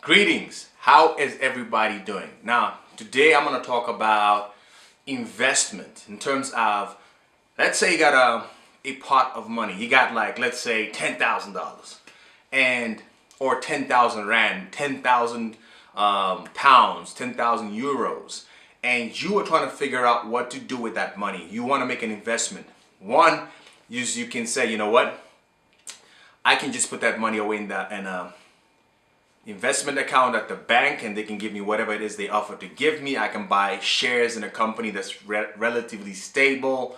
Greetings. How is everybody doing? Now, today I'm going to talk about investment in terms of, let's say you got a pot of money. You got like, let's say $10,000 and or 10,000 rand, 10,000 pounds, 10,000 euros, and you are trying to figure out what to do with that money. You want to make an investment. One, you can say, you know what? I can just put that money away in a investment account at the bank, and they can give me whatever it is they offer to give me. I can buy shares in a company that's relatively stable,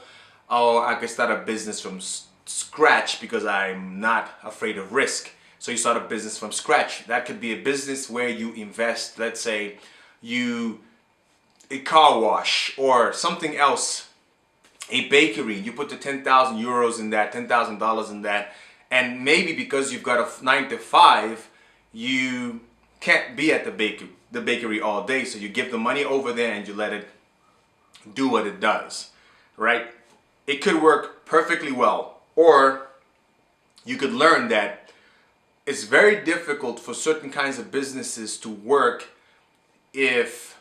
or I could start a business from scratch because I'm not afraid of risk. So you start a business from scratch. That could be a business where you invest, let's say a car wash or something else, a bakery. You put the 10,000 euros in that, $10,000 in that, and maybe because you've got a 9 to 5, you can't be at the bakery all day, so you give the money over there and you let it do what it does, right? It could work perfectly well, or you could learn that it's very difficult for certain kinds of businesses to work if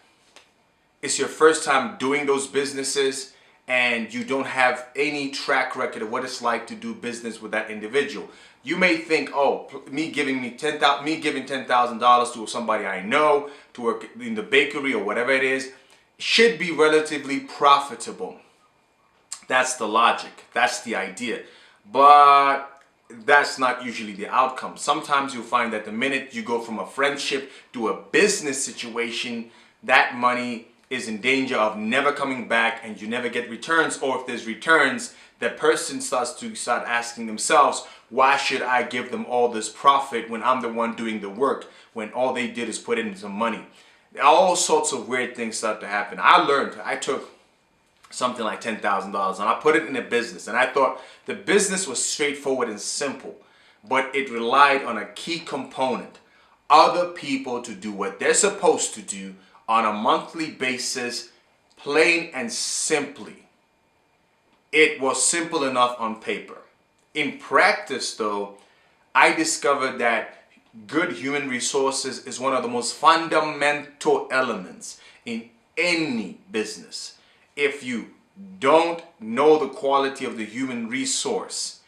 it's your first time doing those businesses and you don't have any track record of what it's like to do business with that individual. You may think, oh, me giving $10,000 to somebody I know to work in the bakery or whatever it is should be relatively profitable. That's the logic. That's the idea. But that's not usually the outcome. Sometimes you'll find that the minute you go from a friendship to a business situation, that money is in danger of never coming back and you never get returns. Or if there's returns, that person starts asking themselves, why should I give them all this profit when I'm the one doing the work, when all they did is put in some money? All sorts of weird things start to happen. I took something like $10,000 and I put it in a business, and I thought the business was straightforward and simple, but it relied on a key component: other people to do what they're supposed to do on a monthly basis, plain and simply. It was simple enough on paper. In practice, though, I discovered that good human resources is one of the most fundamental elements in any business. If you don't know the quality of the human resource,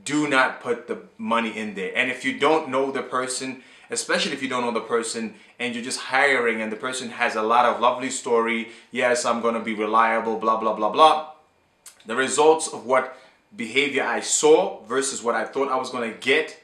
do not put the money in there. And if you don't know the person, especially if you don't know the person and you're just hiring and the person has a lot of lovely story, yes, I'm going to be reliable, blah, blah, blah, blah. The results of what behavior I saw versus what I thought I was going to get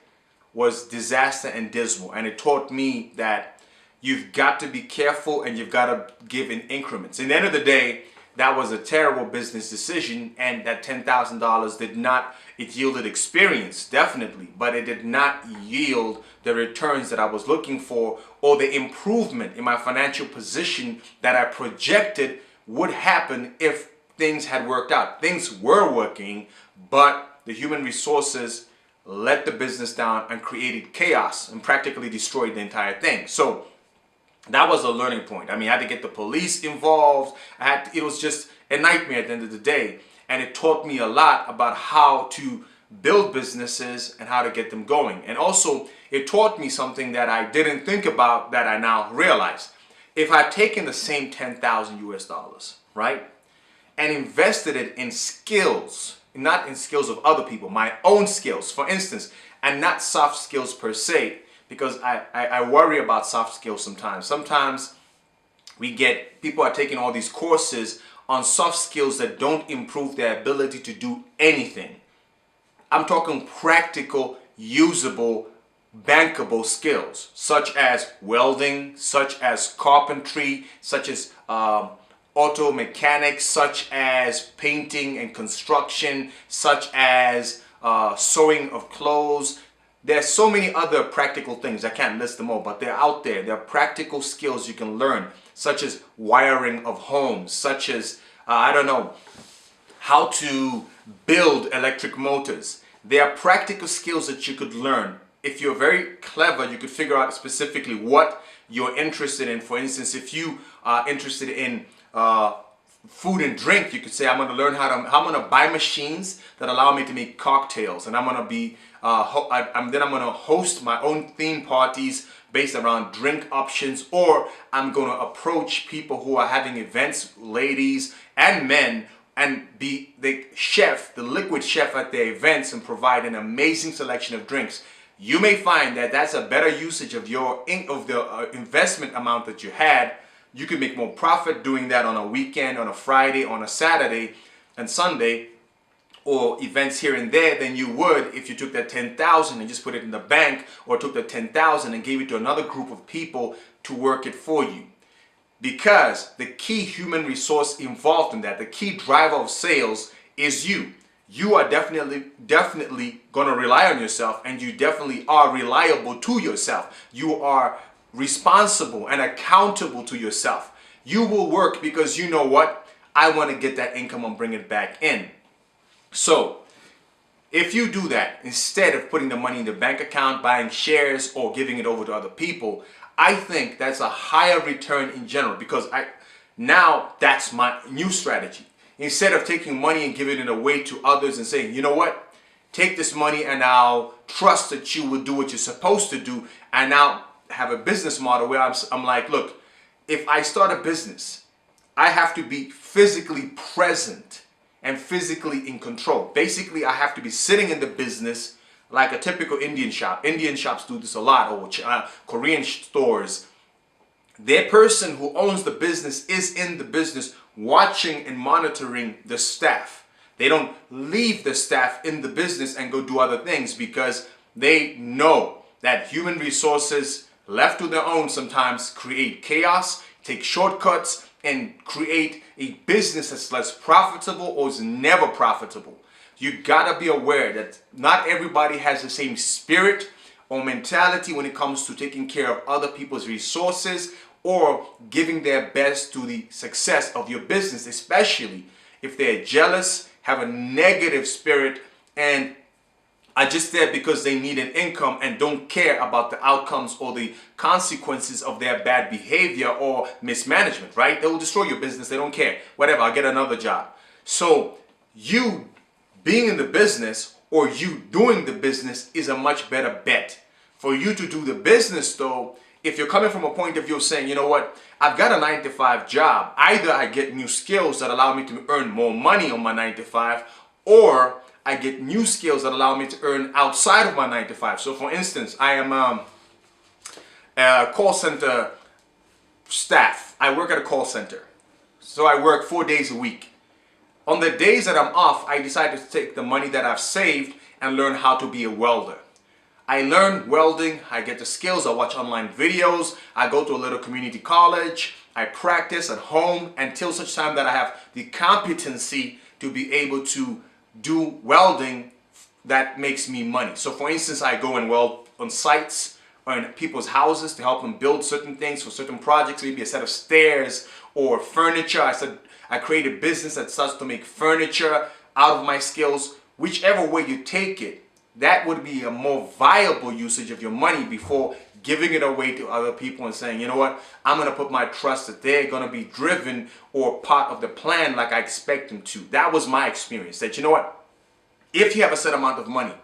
was disaster and dismal. And it taught me that you've got to be careful and you've got to give in increments. In the end of the day, that was a terrible business decision, and that $10,000 it yielded experience, definitely, but it did not yield the returns that I was looking for or the improvement in my financial position that I projected would happen if things had worked out. Things were working, but the human resources let the business down and created chaos and practically destroyed the entire thing. So that was a learning point. I mean, I had to get the police involved. It was just a nightmare at the end of the day. And it taught me a lot about how to build businesses and how to get them going. And also, it taught me something that I didn't think about that I now realize. If I'd taken the same 10,000 US dollars, right, and invested it in skills, not in skills of other people, my own skills, for instance, and not soft skills per se, because I worry about soft skills sometimes. Sometimes people are taking all these courses on soft skills that don't improve their ability to do anything. I'm talking practical, usable, bankable skills, such as welding, such as carpentry, such as auto mechanics, such as painting and construction, such as sewing of clothes. There's so many other practical things. I can't list them all, but they're out there. They're practical skills you can learn, such as wiring of homes, such as, how to build electric motors. There are practical skills that you could learn. If you're very clever, you could figure out specifically what you're interested in. For instance, if you are interested in food and drink, you could say I'm going to learn I'm going to buy machines that allow me to make cocktails, and I'm going to be I'm going to host my own theme parties based around drink options, or I'm going to approach people who are having events, ladies and men, and be the chef, the liquid chef at their events, and provide an amazing selection of drinks. You may find that that's a better usage of the investment amount that you had. You can make more profit doing that on a weekend, on a Friday, on a Saturday and Sunday, or events here and there, than you would if you took that 10,000 and just put it in the bank, or took the 10,000 and gave it to another group of people to work it for you. Because the key human resource involved in that, the key driver of sales, is you. You are definitely going to rely on yourself, and you definitely are reliable to yourself. You are responsible and accountable to yourself. You will work because you know what? I want to get that income and bring it back in. So if you do that, instead of putting the money in the bank account, buying shares, or giving it over to other people, I think that's a higher return in general, because now that's my new strategy. Instead of taking money and giving it away to others and saying, you know what, take this money and I'll trust that you will do what you're supposed to do, and now have a business model where I'm like, look, if I start a business, I have to be physically present and physically in control. Basically, I have to be sitting in the business like a typical Indian shop. Indian shops do this a lot, or Korean stores. Their person who owns the business is in the business, watching and monitoring the staff. They don't leave the staff in the business and go do other things, because they know that human resources left to their own sometimes create chaos, take shortcuts, and create a business that's less profitable or is never profitable. You gotta be aware that not everybody has the same spirit or mentality when it comes to taking care of other people's resources or giving their best to the success of your business, especially if they're jealous, have a negative spirit, and are just there because they need an income and don't care about the outcomes or the consequences of their bad behavior or mismanagement, right? They will destroy your business. They don't care. Whatever, I'll get another job. So you being in the business, or you doing the business, is a much better bet. For you to do the business though, if you're coming from a point of view of saying, you know what, I've got a 9-to-5 job. Either I get new skills that allow me to earn more money on my 9-to-5, or I get new skills that allow me to earn outside of my 9-to-5. So for instance, I am a call center staff. I work at a call center. So I work 4 days a week. On the days that I'm off, I decided to take the money that I've saved and learn how to be a welder. I learn welding, I get the skills, I watch online videos, I go to a little community college, I practice at home until such time that I have the competency to be able to do welding that makes me money. So for instance, I go and weld on sites or in people's houses to help them build certain things for certain projects, maybe a set of stairs or furniture. I create a business that starts to make furniture out of my skills. Whichever way you take it, that would be a more viable usage of your money before giving it away to other people and saying, you know what, I'm going to put my trust that they're going to be driven or part of the plan like I expect them to. That was my experience. That, you know what, if you have a set amount of money,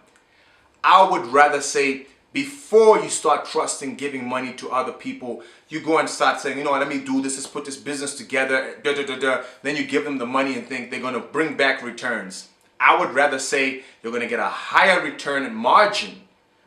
I would rather say before you start trusting giving money to other people, you go and start saying, you know what, let me do this, let's put this business together, then you give them the money and think they're going to bring back returns. I would rather say you're going to get a higher return and margin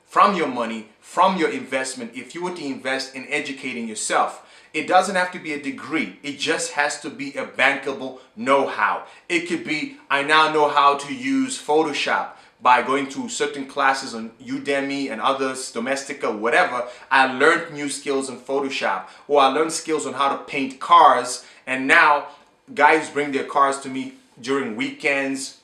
from your money, from your investment, if you were to invest in educating yourself. It doesn't have to be a degree. It just has to be a bankable know-how. It could be, I now know how to use Photoshop by going to certain classes on Udemy and others, Domestika, whatever. I learned new skills in Photoshop, or I learned skills on how to paint cars, and now guys bring their cars to me during weekends,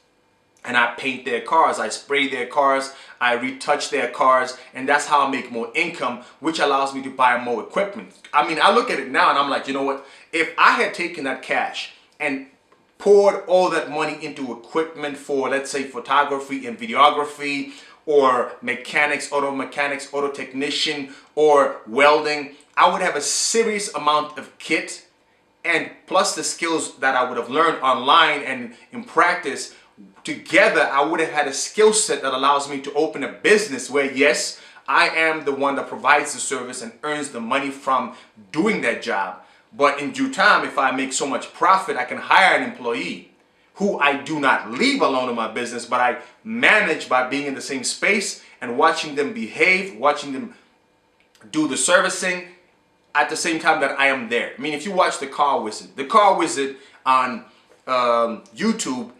and I paint their cars, I spray their cars, I retouch their cars, and that's how I make more income, which allows me to buy more equipment. I mean, I look at it now and I'm like, you know what? If I had taken that cash and poured all that money into equipment for, let's say, photography and videography, or mechanics, auto technician, or welding, I would have a serious amount of kit and plus the skills that I would have learned online and in practice, together I would have had a skill set that allows me to open a business where, yes, I am the one that provides the service and earns the money from doing that job. But in due time, if I make so much profit, I can hire an employee who I do not leave alone in my business, but I manage by being in the same space and watching them behave, watching them do the servicing at the same time that I am there. I mean, if you watch The Car Wizard on YouTube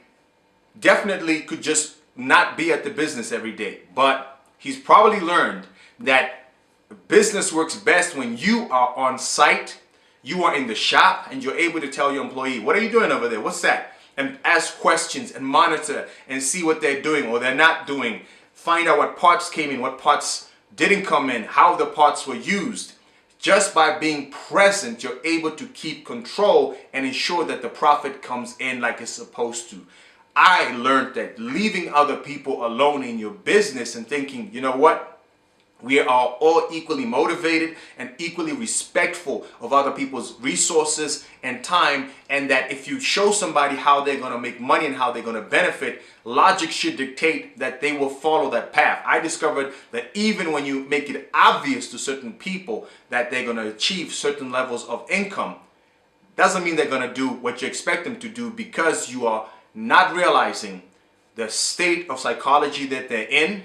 definitely could just not be at the business every day, but he's probably learned that business works best when you are on site, you are in the shop, and you're able to tell your employee, what are you doing over there? What's that? And ask questions and monitor and see what they're doing or they're not doing. Find out what parts came in, what parts didn't come in, how the parts were used. Just by being present, you're able to keep control and ensure that the profit comes in like it's supposed to. I learned that leaving other people alone in your business and thinking, you know what? We are all equally motivated and equally respectful of other people's resources and time, and that if you show somebody how they're going to make money and how they're going to benefit, logic should dictate that they will follow that path. I discovered that even when you make it obvious to certain people that they're going to achieve certain levels of income, doesn't mean they're going to do what you expect them to do, because you are not realizing the state of psychology that they're in,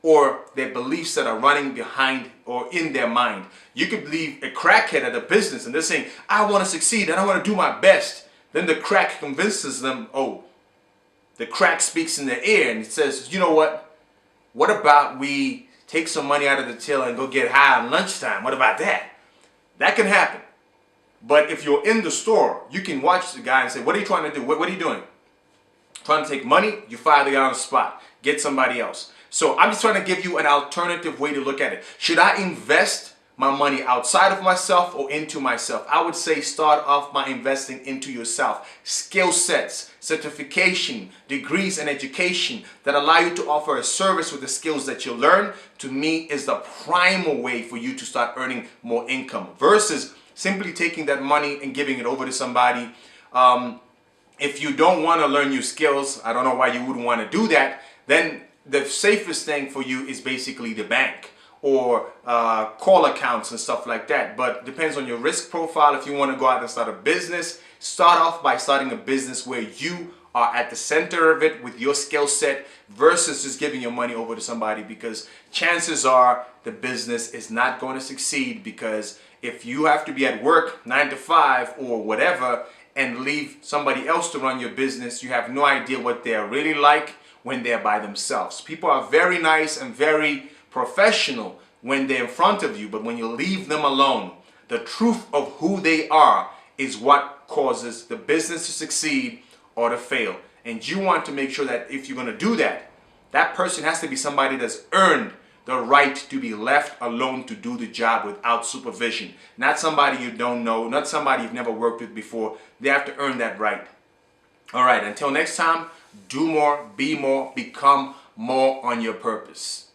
or their beliefs that are running behind or in their mind. You could leave a crackhead at a business and they're saying, I want to succeed and I want to do my best. Then the crack convinces them, oh, the crack speaks in their ear and it says, you know what? What about we take some money out of the till and go get high on lunchtime? What about that? That can happen. But if you're in the store, you can watch the guy and say, what are you trying to do? What are you doing? Trying to take money? You fire the guy on the spot. Get somebody else. So I'm just trying to give you an alternative way to look at it. Should I invest my money outside of myself or into myself? I would say start off by investing into yourself. Skill sets, certification, degrees, and education that allow you to offer a service with the skills that you learn, to me, is the primal way for you to start earning more income versus simply taking that money and giving it over to somebody. If you don't want to learn new skills, I don't know why you wouldn't want to do that, then the safest thing for you is basically the bank or call accounts and stuff like that. But depends on your risk profile. If you want to go out and start a business, start off by starting a business where you are at the center of it with your skill set versus just giving your money over to somebody, because chances are the business is not going to succeed, because if you have to be at work 9 to 5 or whatever and leave somebody else to run your business, you have no idea what they're really like when they're by themselves. People are very nice and very professional when they're in front of you, but when you leave them alone, the truth of who they are is what causes the business to succeed or to fail. And you want to make sure that if you're going to do that, that person has to be somebody that's earned the right to be left alone to do the job without supervision. Not somebody you don't know, not somebody you've never worked with before. They have to earn that right. All right, until next time, do more, be more, become more on your purpose.